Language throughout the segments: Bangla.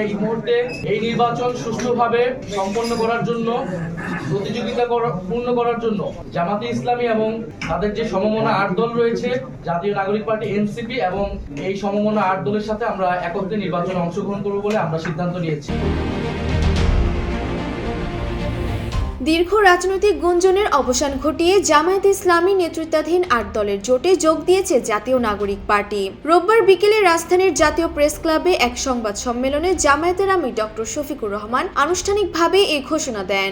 এই মুহূর্তে এই নির্বাচন সুষ্ঠুভাবে সম্পন্ন করার জন্য প্রতিযোগিতা পূর্ণ করার জন্য জামাতে ইসলামী এবং তাদের যে সমমনা ৮ দল রয়েছে, জাতীয় নাগরিক পার্টি এনসিপি এবং এই সমমনা ৮ দলের সাথে আমরা একত্রে নির্বাচনে অংশগ্রহণ করব বলে আমরা সিদ্ধান্ত নিয়েছি। দীর্ঘ রাজনৈতিক গুঞ্জনের অবসান ঘটিয়ে জামায়াতে ইসলামী নেতৃত্বাধীন ৮ দলের জোটে যোগ দিয়েছে জাতীয় নাগরিক পার্টি। রোববার বিকেলে রাজধানীর জাতীয় প্রেস ক্লাবে এক সংবাদ সম্মেলনে জামায়াতের আমির ডক্টর শফিকুর রহমান আনুষ্ঠানিকভাবে এই ঘোষণা দেন।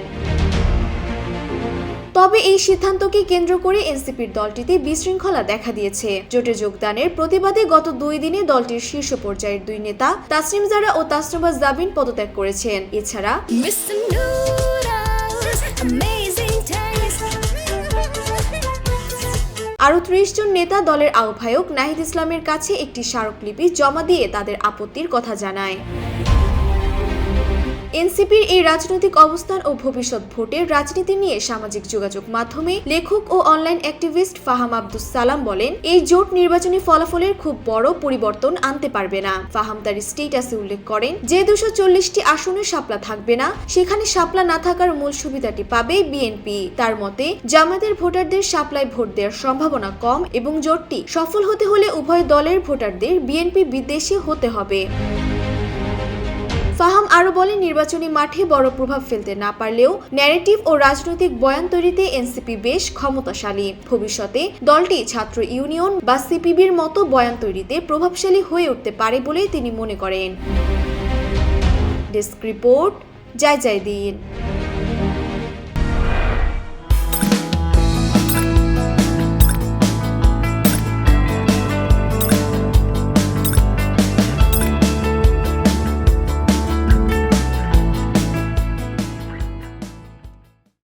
তবে এই সিদ্ধান্তকে কেন্দ্র করে এনসিপির দলটিতে বিশৃঙ্খলা দেখা দিয়েছে। জোটে যোগদানের প্রতিবাদে গত 2 দিনে দলটির শীর্ষ পর্যায়ের 2 নেতা তাসনিম জারা ও তাসনুভা জাবিন পদত্যাগ করেছেন। এছাড়া আরও 30 জন নেতা দলের আহ্বায়ক নাহিদ ইসলামের কাছে একটি স্মারকলিপি জমা দিয়ে তাদের আপত্তির কথা জানায়। এনসিপির এই রাজনৈতিক অবস্থান ও ভবিষ্যৎ ভোটের রাজনীতি নিয়ে সামাজিক যোগাযোগ মাধ্যমে লেখক ও অনলাইন অ্যাক্টিভিস্ট ফাহাম আব্দুস সালাম বলেন, এই জোট নির্বাচনী ফলাফলের খুব বড় পরিবর্তন আনতে পারবে না। ফাহাম তার স্টেটাসে উল্লেখ করেন, যে 240টি আসনে শাপলা থাকবে না, সেখানে শাপলা না থাকার মূল সুবিধাটি পাবে বিএনপি। তার মতে জামায়াতের ভোটারদের শাপলায় ভোট দেওয়ার সম্ভাবনা কম এবং জোটটি সফল হতে হলে উভয় দলের ভোটারদের বিএনপি বিদ্বেষী হতে হবে। ফাহাম আরো বলেন, নির্বাচনী মাঠে বড় প্রভাব ফেলতে না পারলেও ন্যারেটিভ ও রাজনৈতিক বয়ান তৈরিতে এনসিপি বেশ ক্ষমতাশালী। ভবিষ্যতে দলটি ছাত্র ইউনিয়ন বা সিপিবির মতো বয়ান তৈরিতে প্রভাবশালী হয়ে উঠতে পারে বলে তিনি মনে করেন। ডেস্ক রিপোর্ট, জয় জয় দিন।